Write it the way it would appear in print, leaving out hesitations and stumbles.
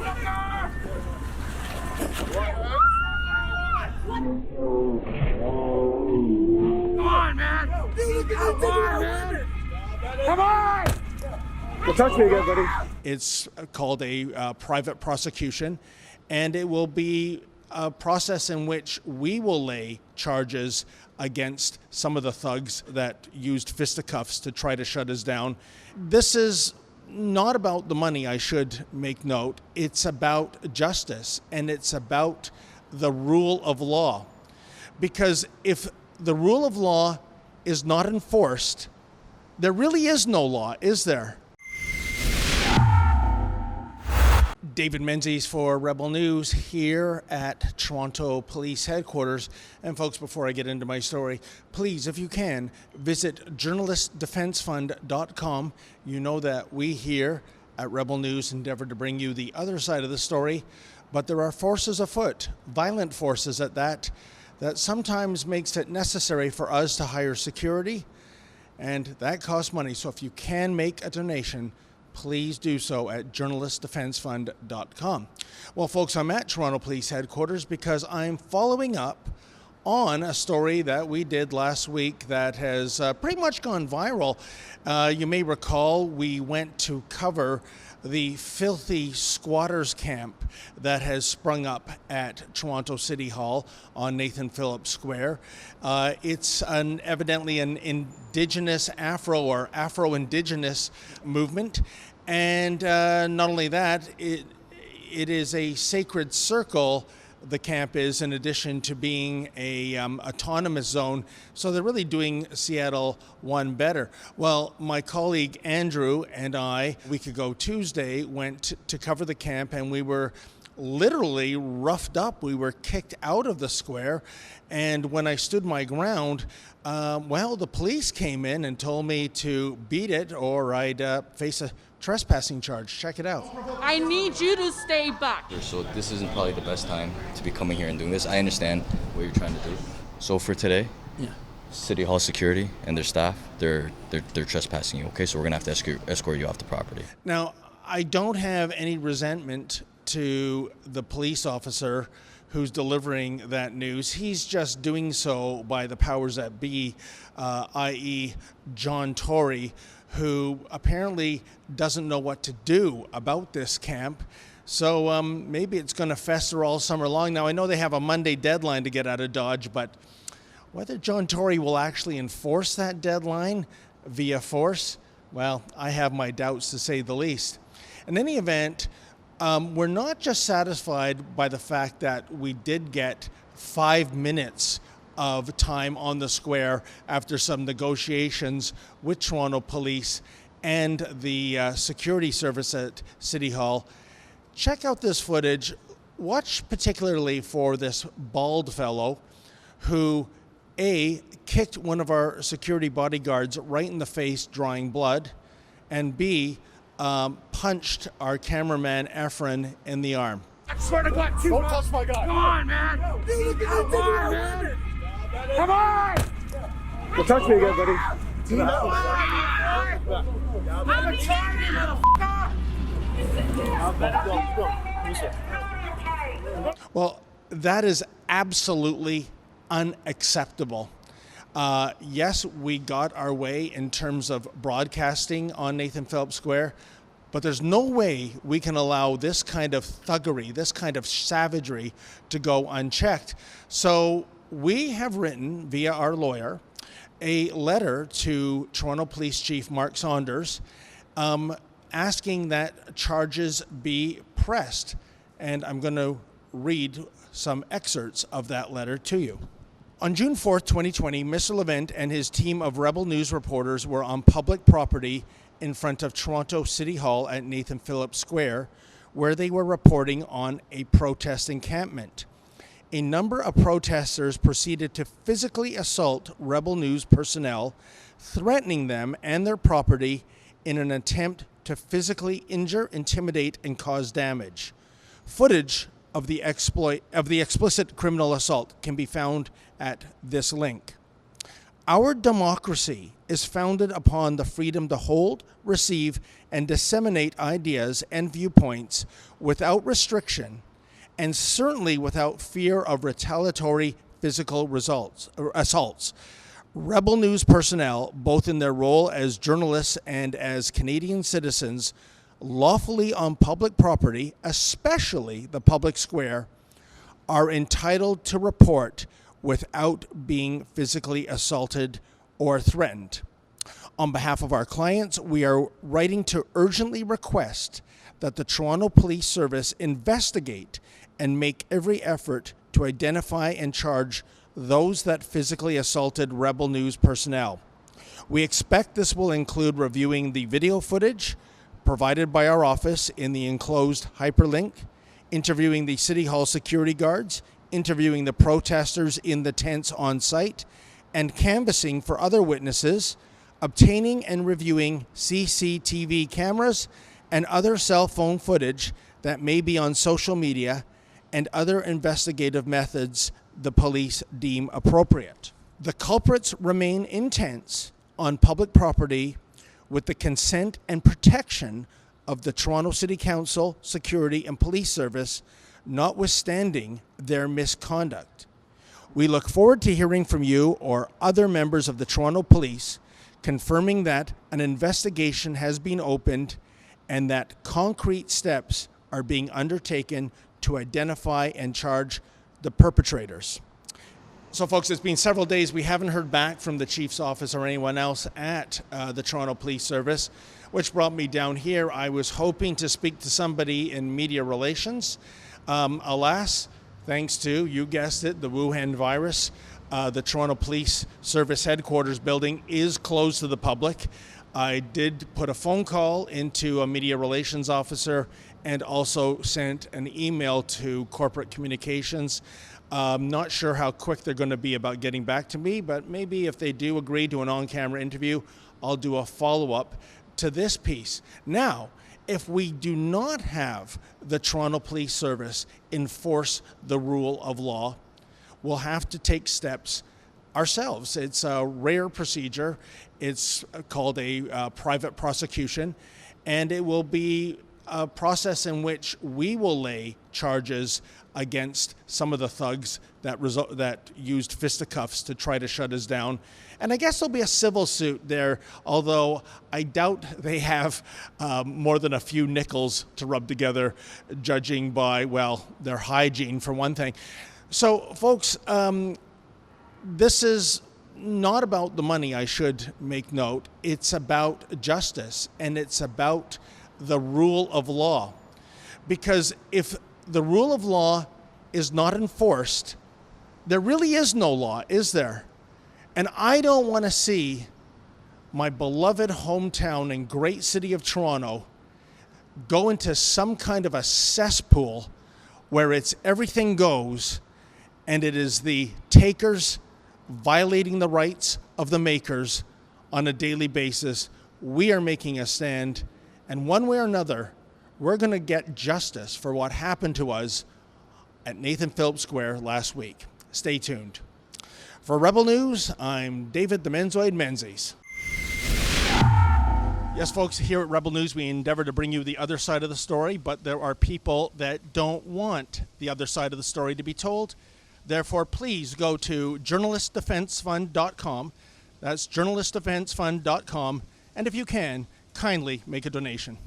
on, man! Come on, man! Come on! Don't touch me again, buddy. It's called a private prosecution, and it will be a process in which we will lay charges against some of the thugs that used fisticuffs to try to shut us down. This is not about the money, I should make note. It's about justice, and it's about the rule of law. Because if the rule of law is not enforced, there really is no law, is there? David Menzies for Rebel News here at Toronto Police Headquarters. And folks, before I get into my story, please, if you can, visit journalistdefensefund.com. You know that we here at Rebel News endeavor to bring you the other side of the story, but there are forces afoot, violent forces at that sometimes makes it necessary for us to hire security, and that costs money. So if you can make a donation, please do so at journalistdefensefund.com. Well, folks, I'm at Toronto Police Headquarters because I'm following up on a story that we did last week that has pretty much gone viral. You may recall we went to cover the filthy squatters camp that has sprung up at Toronto City Hall on Nathan Phillips Square. It's evidently an indigenous Afro-Indigenous movement. And not only that, it is a sacred circle, the camp is, in addition to being a autonomous zone. So they're really doing Seattle one better. Well, my colleague Andrew and I, a week ago Tuesday, went to cover the camp, and we were literally roughed up. We were kicked out of the square. And when I stood my ground, the police came in and told me to beat it or I'd face a trespassing charge. Check it out. I need you to stay back. So this isn't probably the best time to be coming here and doing this. I understand what you're trying to do. So for today, City Hall security and their staff, they're trespassing you. Okay, so we're gonna have to escort you off the property. Now, I don't have any resentment to the police officer who's delivering that news. He's just doing so by the powers that be, i.e. John Tory, who apparently doesn't know what to do about this camp. So maybe it's going to fester all summer long. Now, I know they have a Monday deadline to get out of Dodge, but whether John Tory will actually enforce that deadline via force, well, I have my doubts, to say the least. In any event, we're not just satisfied by the fact that we did get 5 minutes of time on the square after some negotiations with Toronto Police and the security service at City Hall. Check out this footage. Watch particularly for this bald fellow who, A, kicked one of our security bodyguards right in the face, drawing blood, and B, punched our cameraman Efren in the arm. I swear to God, Don't touch my guy. Come on, man! Come on, man! Come on! Don't touch me again, buddy. I'm a Chinese motherfucker! Well, that is absolutely unacceptable. Yes, we got our way in terms of broadcasting on Nathan Phillips Square, but there's no way we can allow this kind of thuggery, this kind of savagery to go unchecked. So we have written, via our lawyer, a letter to Toronto Police Chief Mark Saunders asking that charges be pressed. And I'm going to read some excerpts of that letter to you. On June 4th, 2020, Mr. Levent and his team of Rebel News reporters were on public property in front of Toronto City Hall at Nathan Phillips Square, where they were reporting on a protest encampment. A number of protesters proceeded to physically assault Rebel News personnel, threatening them and their property in an attempt to physically injure, intimidate, and cause damage. Footage of the explicit criminal assault can be found at this link. Our democracy is founded upon the freedom to hold, receive, and disseminate ideas and viewpoints without restriction, and certainly without fear of retaliatory physical assaults. Rebel News personnel, both in their role as journalists and as Canadian citizens, lawfully on public property, especially the public square, are entitled to report without being physically assaulted or threatened. On behalf of our clients, we are writing to urgently request that the Toronto Police Service investigate and make every effort to identify and charge those that physically assaulted Rebel News personnel. We expect this will include reviewing the video footage provided by our office in the enclosed hyperlink, interviewing the City Hall security guards, interviewing the protesters in the tents on site, and canvassing for other witnesses, obtaining and reviewing CCTV cameras and other cell phone footage that may be on social media, and other investigative methods the police deem appropriate. The culprits remain intense on public property with the consent and protection of the Toronto City Council, Security and Police Service, notwithstanding their misconduct. We look forward to hearing from you or other members of the Toronto Police confirming that an investigation has been opened and that concrete steps are being undertaken to identify and charge the perpetrators. So folks, it's been several days. We haven't heard back from the Chief's office or anyone else at the Toronto Police Service, which brought me down here. I was hoping to speak to somebody in media relations. Alas, thanks to, you guessed it, the Wuhan virus, the Toronto Police Service headquarters building is closed to the public. I did put a phone call into a media relations officer and also sent an email to corporate communications. Not sure how quick they're going to be about getting back to me, but maybe if they do agree to an on-camera interview, I'll do a follow-up to this piece. Now, if we do not have the Toronto Police Service enforce the rule of law, we'll have to take steps ourselves. It's a rare procedure. It's called a private prosecution, and it will be a process in which we will lay charges against some of the thugs that used fisticuffs to try to shut us down. And I guess there'll be a civil suit there, although I doubt they have more than a few nickels to rub together, judging by, well, their hygiene for one thing. So, folks, this is not about the money, I should make note. It's about justice, and it's about the rule of law. Because if the rule of law is not enforced, there really is no law, is there? And I don't want to see my beloved hometown and great city of Toronto go into some kind of a cesspool where it's everything goes, and it is the takers violating the rights of the makers on a daily basis. We are making a stand, and one way or another, we're going to get justice for what happened to us at Nathan Phillips Square last week. Stay tuned. For Rebel News, I'm David the Menzoid Menzies. Yes, folks, here at Rebel News, we endeavor to bring you the other side of the story, but there are people that don't want the other side of the story to be told. Therefore, please go to journalistdefensefund.com. That's journalistdefensefund.com. And if you can, kindly make a donation.